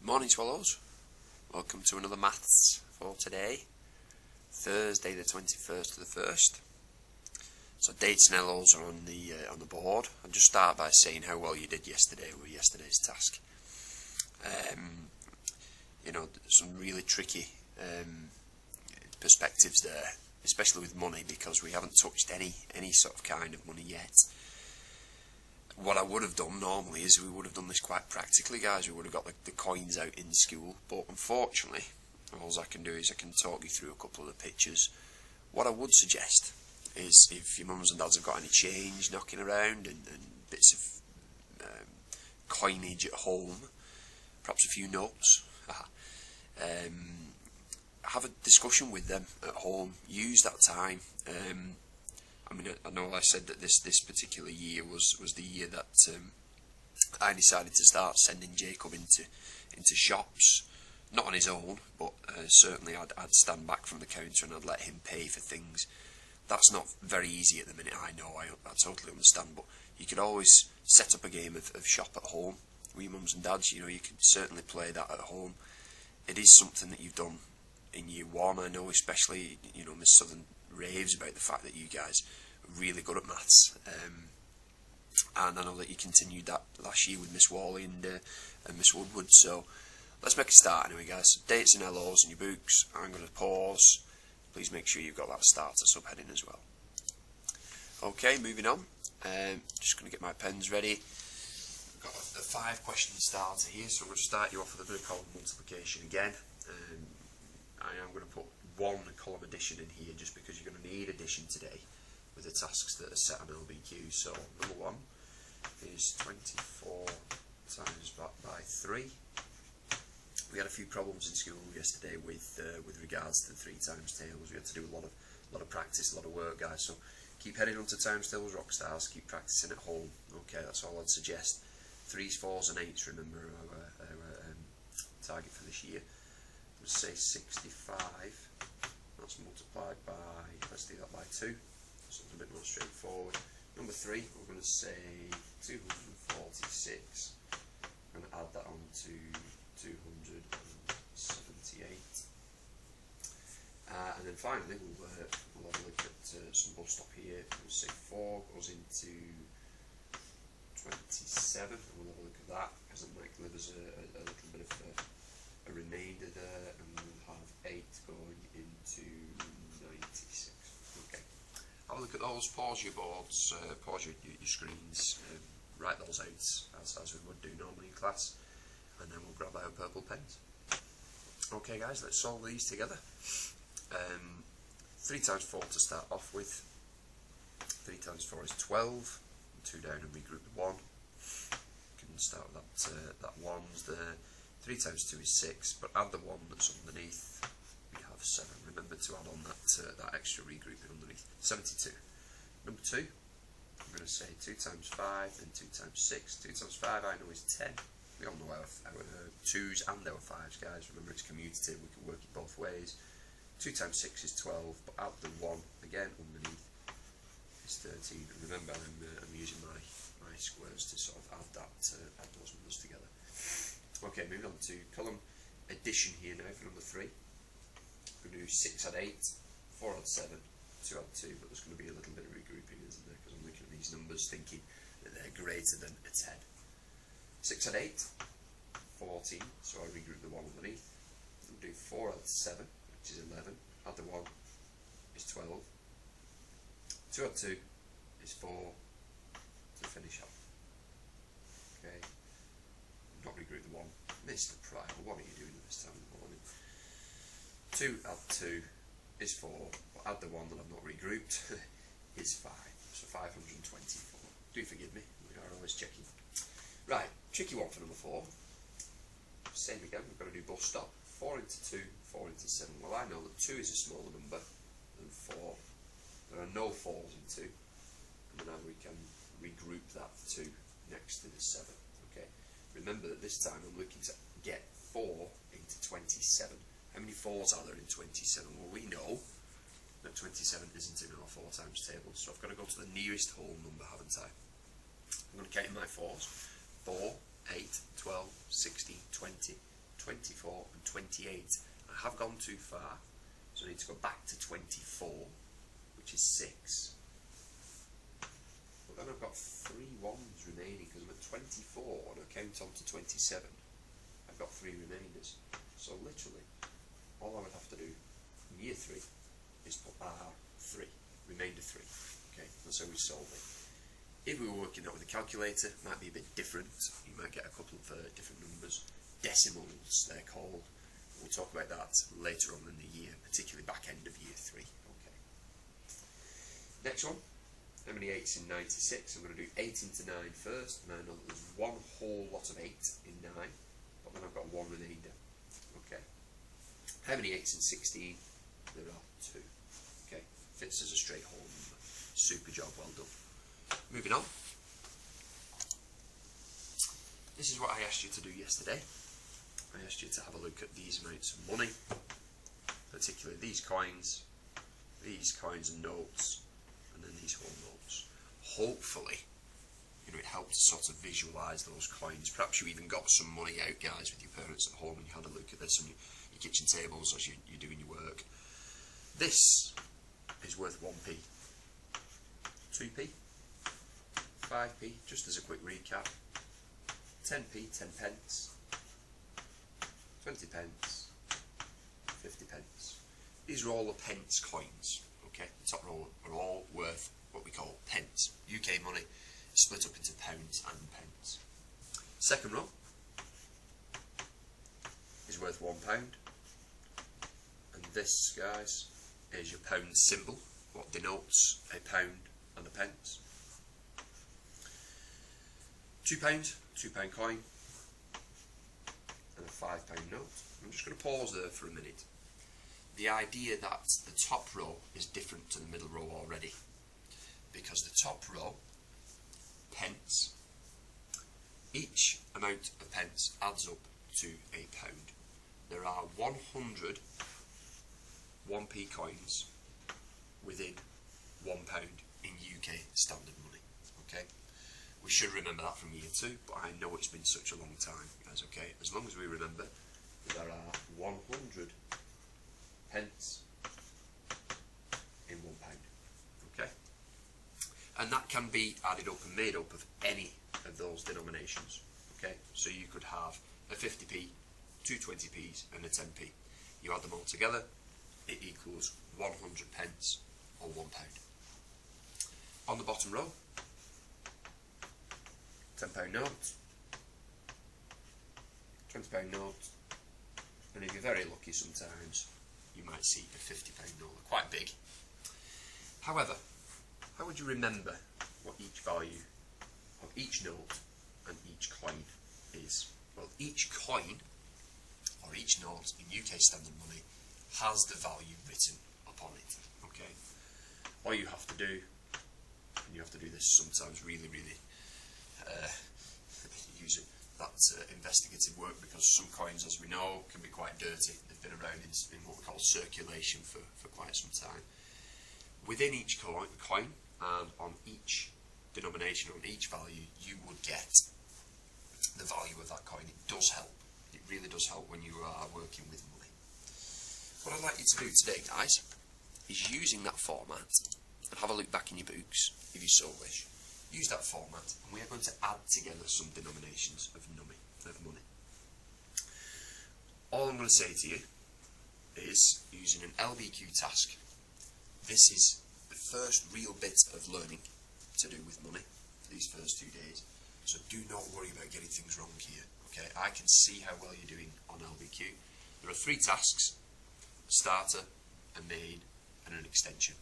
Morning Swallows, welcome to another maths for today, Thursday the 21st of the 1st. So dates and LOs are on the board. I'll just start by saying how well you did yesterday with yesterday's task. Some really tricky perspectives there, especially with money, because we haven't touched any sort of kind of money yet. What I would have done normally is we would have done this quite practically, guys. We would have got the coins out in school, but unfortunately all I can do is I can talk you through a couple of the pictures. What I would suggest is, if your mums and dads have got any change knocking around and bits of coinage at home, perhaps a few notes, have a discussion with them at home. Use that time. I know I said that this particular year was the year that I decided to start sending Jacob into shops, not on his own, but certainly I'd stand back from the counter and I'd let him pay for things. That's not very easy at the minute, I know, I totally understand, but you could always set up a game of shop at home with your mums and dads. You can certainly play that at home. It is something that you've done in year one. I know, especially, Miss Southern raves about the fact that you guys are really good at maths, and I know that you continued that last year with Miss Worley and Miss Woodward. So let's make a start anyway, guys. Dates and LOs in your books. I'm going to pause. Please make sure you've got that starter subheading as well. Okay, moving on. Just going to get my pens ready. I've got a 5-question starter here, so I'm going to start you off with a bit of column multiplication again. I am going to put one column addition in here just because you're going to need addition today with the tasks that are set on LBQ. So number 1 is 24 times by 3. We had a few problems in school yesterday with regards to the 3 times tables. We had to do a lot of practice, a lot of work, guys. So keep heading on to times tables, rock stars. Keep practicing at home. Okay, that's all I'd suggest. 3s, 4s, and 8s. Remember our target for this year. Let's say 65. That's multiplied by, let's do that by 2. Something a bit more straightforward. Number 3, we're going to say 246. I'm going to add that on to 278. And then finally, we'll have a look at some bus stop here. We'll say 4 goes into 27, and we'll have a look at that, because it might give us a little bit of a remainder there, and we'll have 8 going into 96. Okay. Have a look at those. Pause your boards, pause your screens, write those out as we would do normally in class, and then we'll grab our purple pens. Okay, guys, let's solve these together. 3 times 4 to start off with. 3 times 4 is 12. 2 down and regroup the 1. You can start with that 1's there. 3 times 2 is 6, but add the 1 that's underneath. We have 7. Remember to add on that extra regrouping underneath. 72. Number 2, I'm going to say 2 times 5, then 2 times 6. 2 times 5 I know is 10. We all know our 2's and our 5's, guys. Remember, it's commutative, we can work it both ways. 2 times 6 is 12, but add the 1 again underneath is 13. And remember, I'm using my squares to sort of add those numbers together. Okay, moving on to column addition here now for number 3. We're going to do 6 add 8, 4 add 7, 2 add 2, but there's going to be a little bit of regrouping, isn't there? Because I'm looking at these numbers thinking that they're greater than a 10. 6 add 8, 14, so I regroup the 1 underneath. We'll do 4 add 7, which is 11, add the 1 is 12. 2 add 2 is 4 to finish off. Okay. Not regroup the 1. Mr. Pryor, what are you doing at this time in the morning? 2 add 2 is 4, but add the 1 that I've not regrouped is 5. So 524. Do forgive me, we are always checking. Right, tricky one for number 4. Same again, we've got to do bus stop. 4 into 2, 4 into 7. Well, I know that 2 is a smaller number than 4. There are no 4's in 2. And now we can regroup that 2 next to the 7. Okay. Remember that this time I'm looking to get 4 into 27. How many 4's are there in 27? Well, we know that 27 isn't in our 4 times table, so I've got to go to the nearest whole number, haven't I? I'm going to count in my 4's. 4, 8, 12, 16, 20, 24 and 28. I have gone too far, so I need to go back to 24, which is 6. But then I've got 3 1s remaining because I'm at 24 and I count on to 27. I've got 3 remainders. So literally, all I would have to do in year 3 is put R3, remainder 3. Okay, that's how we solve it. If we were working out with a calculator, it might be a bit different. You might get a couple of different numbers. Decimals, they're called. We'll talk about that later on in the year, particularly back end of year 3. Okay. Next one. How many 8s in 96? I'm going to do 8 into 9 first, and I know that there's one whole lot of 8 in 9, but then I've got one remainder. Okay. How many 8s in 16? There are 2. Okay. Fits as a straight whole number. Super job, well done. Moving on. This is what I asked you to do yesterday. I asked you to have a look at these amounts of money, particularly these coins and notes, and then these whole notes. Hopefully, it helped to sort of visualise those coins. Perhaps you even got some money out, guys, with your parents at home, and you had a look at this on your kitchen tables as you're doing your work. This is worth 1p, 2p, 5p, just as a quick recap, 10p, 10 pence, 20 pence, 50 pence. These are all the pence coins, okay? The top row are all worth what we call pence. UK money is split up into pounds and pence. Second row is worth £1. And this, guys, is your pound symbol, what denotes a pound and a pence. £2, £2 coin, and a £5 note. I'm just going to pause there for a minute. The idea that the top row is different to the middle row already, because the top row, pence, each amount of pence adds up to £1. There are 100 1p coins within £1 in UK standard money. Okay, we should remember that from year 2, but I know it's been such a long time, guys. Okay, as long as we remember that there are 100 pence in £1. Okay, and that can be added up and made up of any of those denominations. Okay, so you could have a 50p, 2 20p's, and a 10p. You add them all together, it equals 100 pence or £1. On the bottom row, £10 note, £20 note, and if you're very lucky sometimes, you might see a £50 note. They're quite big. However, how would you remember what each value of each note and each coin is? Well, each coin or each note in UK standard money has the value written upon it. Okay, all you have to do, and you have to do this sometimes really using that investigative work, because some coins, as we know, can be quite dirty. They've been around in what we call circulation for quite some time. Within each coin and on each denomination, on each value, you would get the value of that coin. It does help. It really does help when you are working with money. What I'd like you to do today, guys, is using that format, and have a look back in your books if you so wish. Use that format, and we are going to add together some denominations of money. All I'm going to say to you is, using an LBQ task, this is the first real bit of learning to do with money for these first 2 days. So do not worry about getting things wrong here. Okay, I can see how well you're doing on LBQ. There are 3 tasks: a starter, a main, and an extension.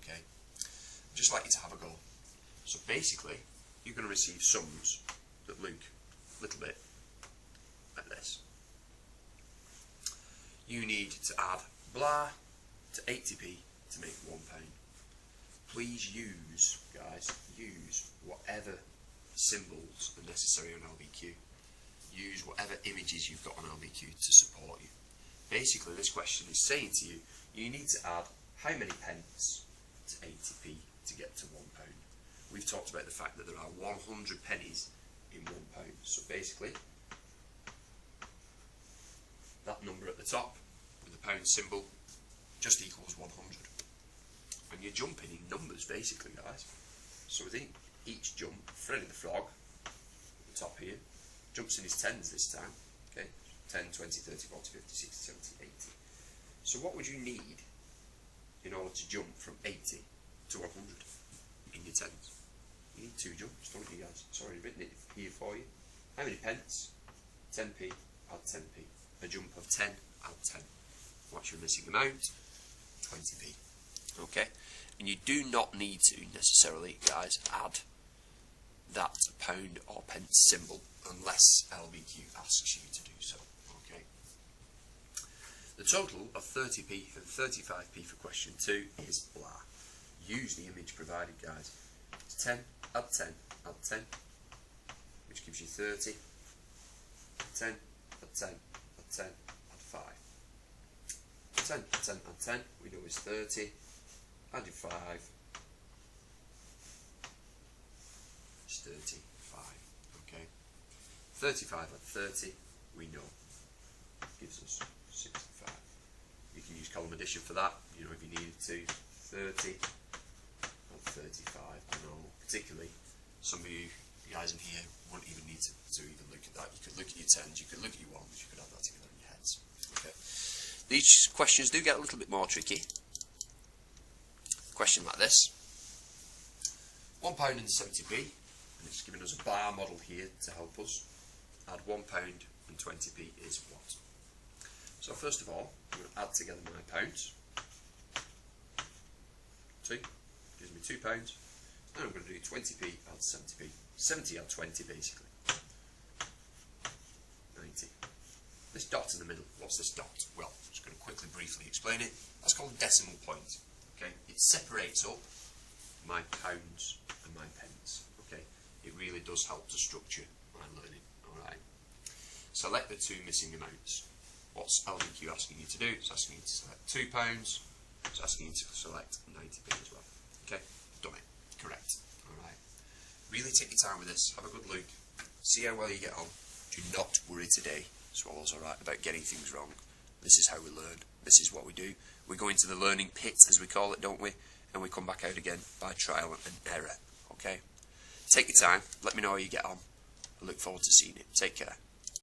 Okay, I'd just like you to have a go. So basically, you're going to receive sums that look a little bit like this. You need to add blah to 80p to make £1. Please use, guys, use whatever symbols are necessary on LBQ. Use whatever images you've got on LBQ to support you. Basically, this question is saying to you, you need to add how many pence to 80p to get to £1. We've talked about the fact that there are 100 pennies in £1. So basically, the top with the pound symbol just equals 100. And you're jumping in numbers basically, guys. So within each jump, Freddy the Frog, at the top here, jumps in his tens this time. Okay, 10, 20, 30, 40, 50, 60, 70, 80. So what would you need in order to jump from 80 to 100 in your tens? You need 2 jumps, don't you guys? Sorry, I've written it here for you. How many pence? 10p, add 10p. A jump of 10, add 10. What's your missing amount? 20p. Okay, and you do not need to necessarily, guys, add that pound or pence symbol unless LBQ asks you to do so. Okay. The total of 30p and 35p for question 2 is blah. Use the image provided, guys. It's 10, add 10, add 10, which gives you 30. 10, add 10, add 10, add 5. 10, add 10, add 10, we know is 30. Add your 5. It's 35. Okay. 35 add 30, we know, gives us 65. You can use column addition for that, you know, if you needed to. 30 and 35. I know, particularly some of you guys in here won't even need to even look at that. You could look at your tens, you could look at your ones, you could add that together in your heads. Okay. These questions do get a little bit more tricky. Question like this: £1 and 70p, and it's giving us a bar model here to help us. Add £1 and 20p is what? So first of all, I'm going to add together my pounds. 2 gives me £2, and I'm going to do 20p add 70p. 70 add 20 basically. 90. This dot in the middle, what's this dot? Well, I'm just going to quickly briefly explain it. That's called a decimal point. Okay, it separates up my pounds and my pence. Okay, it really does help to structure my learning. Alright, select the 2 missing amounts. What's LBQ asking you to do? It's asking you to select £2. It's asking you to select 90p as well. Okay, done it. Correct. Alright, really take your time with this. Have a good look. See how well you get on. Do not worry today, Swallows, alright, about getting things wrong. This is how we learn. This is what we do. We go into the learning pit, as we call it, don't we? And we come back out again by trial and error. Okay? Take your time. Let me know how you get on. I look forward to seeing it. Take care.